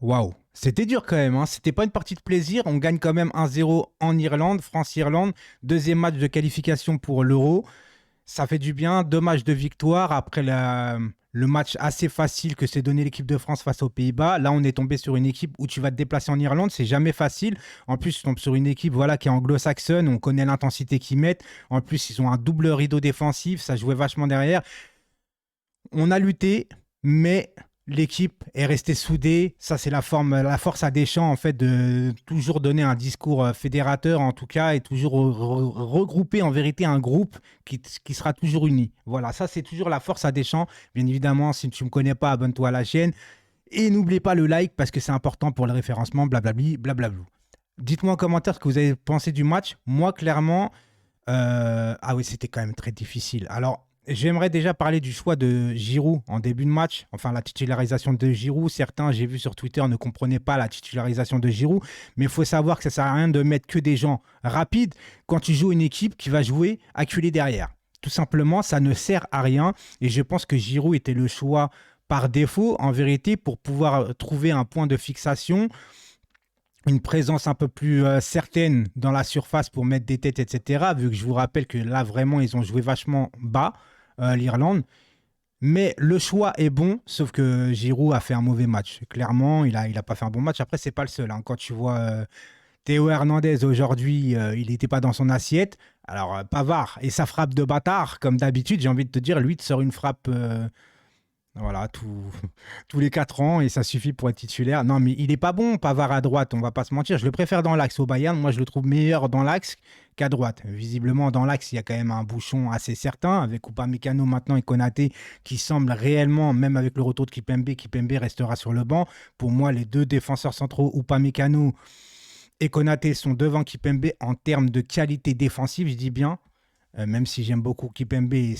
Waouh, c'était dur quand même, hein. C'était pas une partie de plaisir. On gagne quand même 1-0 en Irlande, France-Irlande. Deuxième match de qualification pour l'Euro. Ça fait du bien. Deux matchs de victoire après le match assez facile que s'est donné l'équipe de France face aux Pays-Bas. Là, on est tombé sur une équipe où tu vas te déplacer en Irlande. C'est jamais facile. En plus, tu tombes sur une équipe voilà, qui est anglo-saxonne. On connaît l'intensité qu'ils mettent. En plus, ils ont un double rideau défensif. Ça jouait vachement derrière. On a lutté, mais l'équipe est restée soudée. Ça, c'est la force à Deschamps, en fait, de toujours donner un discours fédérateur, en tout cas, et toujours regrouper en vérité un groupe qui sera toujours uni. Voilà, ça, c'est toujours la force à Deschamps. Bien évidemment, si tu ne me connais pas, abonne-toi à la chaîne. Et n'oubliez pas le like parce que c'est important pour le référencement, blablabli, blablabla. Dites-moi en commentaire ce que vous avez pensé du match. Moi, clairement, ah oui, c'était quand même très difficile. Alors, j'aimerais déjà parler du choix de Giroud en début de match, enfin la titularisation de Giroud. Certains, j'ai vu sur Twitter, ne comprenaient pas la titularisation de Giroud, mais il faut savoir que ça sert à rien de mettre que des gens rapides quand tu joues une équipe qui va jouer acculée derrière. Tout simplement, ça ne sert à rien et je pense que Giroud était le choix par défaut, en vérité, pour pouvoir trouver un point de fixation, une présence un peu plus certaine dans la surface pour mettre des têtes, etc. Vu que je vous rappelle que là, vraiment, ils ont joué vachement bas, l'Irlande. Mais le choix est bon, sauf que Giroud a fait un mauvais match. Clairement, il a pas fait un bon match. Après, c'est pas le seul, hein. Quand tu vois Théo Hernandez aujourd'hui, il n'était pas dans son assiette. Alors, Pavard et sa frappe de bâtard, comme d'habitude, j'ai envie de te dire, lui, te sort une frappe voilà, tous les 4 ans et ça suffit pour être titulaire. Non, mais il est pas bon, Pavard à droite, on va pas se mentir. Je le préfère dans l'axe au Bayern. Moi, je le trouve meilleur dans l'axe qu'à droite. Visiblement, dans l'axe, il y a quand même un bouchon assez certain avec Upamecano maintenant et Konaté qui semble réellement, même avec le retour de Kipembe restera sur le banc. Pour moi, les deux défenseurs centraux, Upamecano et Konaté, sont devant Kipembe en termes de qualité défensive, je dis bien. Même si j'aime beaucoup Kipembe et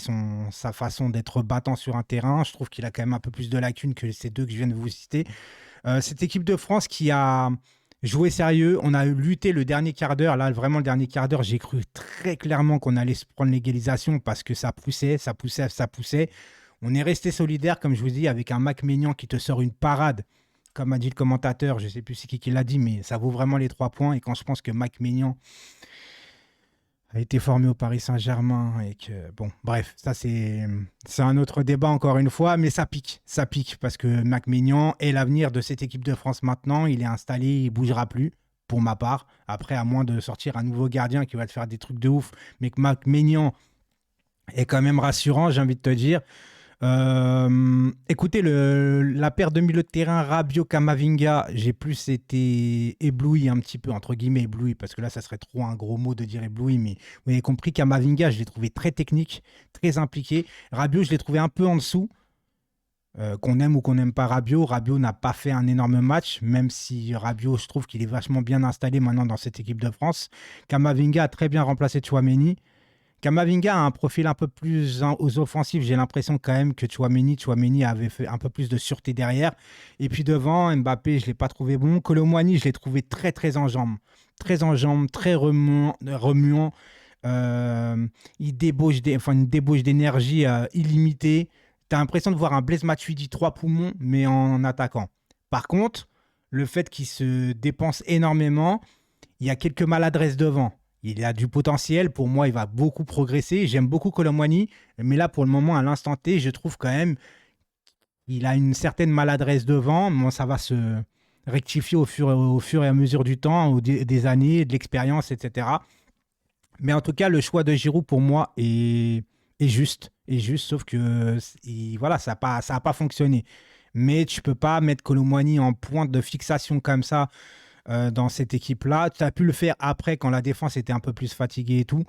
sa façon d'être battant sur un terrain, je trouve qu'il a quand même un peu plus de lacunes que ces deux que je viens de vous citer. Cette équipe de France qui a joué sérieux, on a lutté le dernier quart d'heure. Là, vraiment, le dernier quart d'heure, j'ai cru très clairement qu'on allait se prendre l'égalisation parce que ça poussait, ça poussait, ça poussait. On est resté solidaire, comme je vous dis, avec un Mac Maignan qui te sort une parade. Comme a dit le commentateur, je ne sais plus c'est qui l'a dit, mais ça vaut vraiment les 3 points. Et quand je pense que Mac Maignan a été formé au Paris Saint-Germain et que bon, bref, ça c'est un autre débat encore une fois, mais ça pique parce que Mac Maignan est l'avenir de cette équipe de France maintenant. Il est installé, il bougera plus. Pour ma part, après, à moins de sortir un nouveau gardien qui va te faire des trucs de ouf, mais que Mac Maignan est quand même rassurant, j'ai envie de te dire. Écoutez, la paire de milieu de terrain Rabiot-Camavinga, j'ai plus été ébloui un petit peu, entre guillemets ébloui, parce que là, ça serait trop un gros mot de dire ébloui, mais vous avez compris, Camavinga, je l'ai trouvé très technique, très impliqué. Rabiot, je l'ai trouvé un peu en dessous. Qu'on aime ou qu'on n'aime pas Rabiot, Rabiot n'a pas fait un énorme match, même si Rabiot, je trouve qu'il est vachement bien installé maintenant dans cette équipe de France. Camavinga a très bien remplacé Chouameni. Kamavinga a un profil un peu plus aux offensifs. J'ai l'impression quand même que Chouameni avait fait un peu plus de sûreté derrière. Et puis devant, Mbappé, je ne l'ai pas trouvé bon. Colomwani, je l'ai trouvé très, très en jambes. Très en jambes, très remuant. Il débauche une débauche d'énergie illimitée. Tu as l'impression de voir un Blaise Matuidi 3 poumons, mais en attaquant. Par contre, le fait qu'il se dépense énormément, il y a quelques maladresses devant. Il a du potentiel. Pour moi, il va beaucoup progresser. J'aime beaucoup Colomwani. Mais là, pour le moment, à l'instant T, je trouve quand même qu'il a une certaine maladresse devant. Bon, ça va se rectifier au fur et à mesure du temps, des années, de l'expérience, etc. Mais en tout cas, le choix de Giroud, pour moi, est juste. Est juste, sauf que voilà, ça n'a pas fonctionné. Mais tu peux pas mettre Colomwani en pointe de fixation comme ça dans cette équipe-là. Tu as pu le faire après quand la défense était un peu plus fatiguée et tout.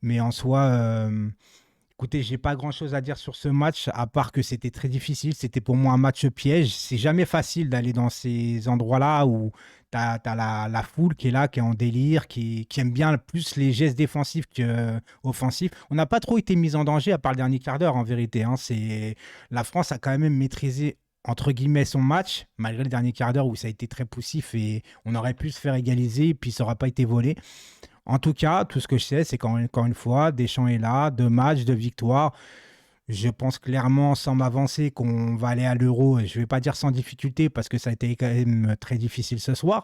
Mais en soi, écoutez, j'ai pas grand-chose à dire sur ce match, à part que c'était très difficile. C'était pour moi un match piège. C'est jamais facile d'aller dans ces endroits-là où tu as, la foule qui est là, qui est en délire, qui aime bien plus les gestes défensifs qu'offensifs. On n'a pas trop été mis en danger, à part le dernier quart d'heure, en vérité, hein. La France a quand même maîtrisé entre guillemets son match, malgré le dernier quart d'heure où ça a été très poussif et on aurait pu se faire égaliser et puis ça n'aura pas été volé. En tout cas, tout ce que je sais, c'est qu'encore une fois, Deschamps est là, 2 matchs, 2 victoires. Je pense clairement, sans m'avancer, qu'on va aller à l'Euro. Je ne vais pas dire sans difficulté parce que ça a été quand même très difficile ce soir.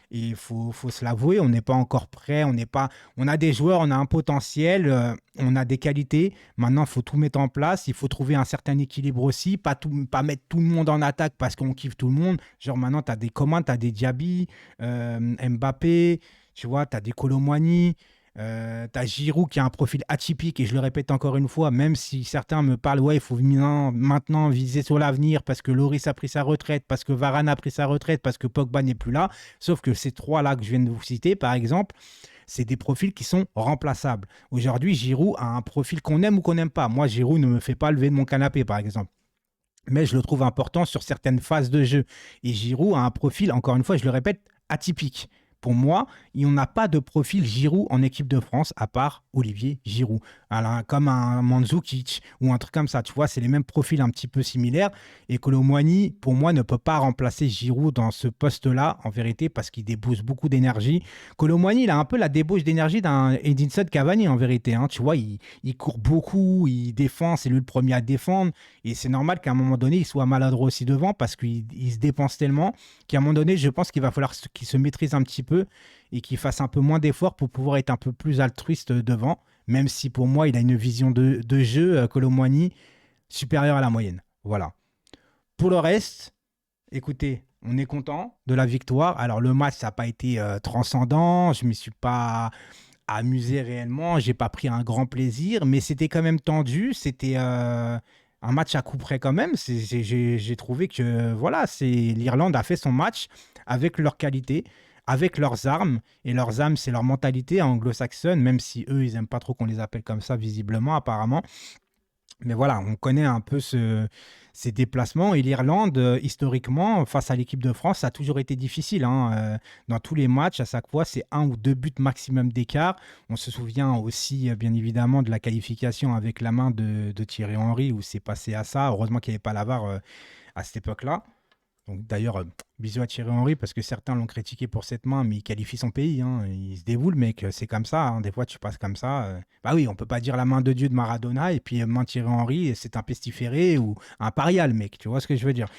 Et il faut se l'avouer, on n'est pas encore prêt. On n'est pas, on a des joueurs, on a un potentiel, on a des qualités. Maintenant, il faut tout mettre en place. Il faut trouver un certain équilibre aussi. Pas mettre tout le monde en attaque parce qu'on kiffe tout le monde. Genre maintenant, tu as des commandes, tu as des Diaby, Mbappé, tu vois, tu as des Kolo Muani. T'as Giroud qui a un profil atypique et je le répète encore une fois, même si certains me parlent, ouais, il faut maintenant viser sur l'avenir parce que Loris a pris sa retraite, parce que Varane a pris sa retraite, parce que Pogba n'est plus là. Sauf que ces trois-là que je viens de vous citer, par exemple, c'est des profils qui sont remplaçables. Aujourd'hui, Giroud a un profil qu'on aime ou qu'on n'aime pas. Moi, Giroud ne me fait pas lever de mon canapé, par exemple. Mais je le trouve important sur certaines phases de jeu. Et Giroud a un profil, encore une fois, je le répète, atypique. Pour moi, on n'a pas de profil Giroud en équipe de France à part Olivier Giroud. Alors, comme un Mandzukic ou un truc comme ça, tu vois, c'est les mêmes profils un petit peu similaires. Et Kolo Muani, pour moi, ne peut pas remplacer Giroud dans ce poste-là, en vérité, parce qu'il débouche beaucoup d'énergie. Kolo Muani, il a un peu la débauche d'énergie d'un Edinson Cavani, en vérité. Hein. Tu vois, il court beaucoup, il défend, c'est lui le premier à défendre. Et c'est normal qu'à un moment donné, il soit maladroit aussi devant parce qu'il se dépense tellement qu'à un moment donné, je pense qu'il va falloir qu'il se maîtrise un petit peu et qu'il fasse un peu moins d'efforts pour pouvoir être un peu plus altruiste devant, même si pour moi, il a une vision de jeu, Kolo Muani, supérieure à la moyenne. Voilà. Pour le reste, écoutez, on est content de la victoire. Alors, le match, ça n'a pas été transcendant. Je ne m'y suis pas amusé réellement. J'ai pas pris un grand plaisir, mais c'était quand même tendu. C'était un match à coup près quand même. J'ai trouvé que voilà, l'Irlande a fait son match avec leur qualité, avec leurs armes. Et leurs armes, c'est leur mentalité anglo-saxonne, même si eux, ils n'aiment pas trop qu'on les appelle comme ça, visiblement, apparemment. Mais voilà, on connaît un peu ces déplacements. Et l'Irlande, historiquement, face à l'équipe de France, ça a toujours été difficile. Hein. Dans tous les matchs, à chaque fois, c'est un ou deux buts maximum d'écart. On se souvient aussi, bien évidemment, de la qualification avec la main de Thierry Henry, où c'est passé à ça. Heureusement qu'il n'y avait pas la VAR à cette époque-là. Donc d'ailleurs, bisous à Thierry Henry, parce que certains l'ont critiqué pour cette main, mais il qualifie son pays. Hein. Il se dévoue, le mec. C'est comme ça. Hein. Des fois, tu passes comme ça. Bah oui, on peut pas dire la main de Dieu de Maradona et puis main de Thierry Henry, c'est un pestiféré ou un paria, le mec. Tu vois ce que je veux dire?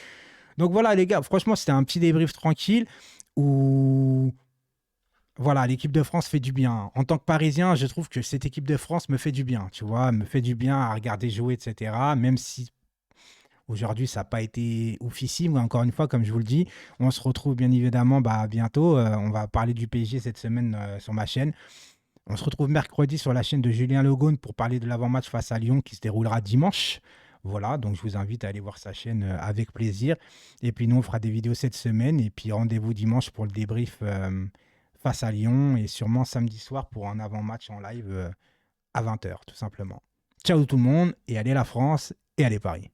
Donc voilà, les gars, franchement, c'était un petit débrief tranquille où voilà, l'équipe de France fait du bien. En tant que Parisien, je trouve que cette équipe de France me fait du bien, tu vois, me fait du bien à regarder jouer, etc. Même si aujourd'hui, ça n'a pas été oufissime. Encore une fois, comme je vous le dis, on se retrouve bien évidemment bientôt. On va parler du PSG cette semaine sur ma chaîne. On se retrouve mercredi sur la chaîne de Julien Logone pour parler de l'avant-match face à Lyon qui se déroulera dimanche. Voilà, donc je vous invite à aller voir sa chaîne avec plaisir. Et puis nous, on fera des vidéos cette semaine. Et puis rendez-vous dimanche pour le débrief face à Lyon. Et sûrement samedi soir pour un avant-match en live à 20h, tout simplement. Ciao tout le monde et allez la France et allez Paris.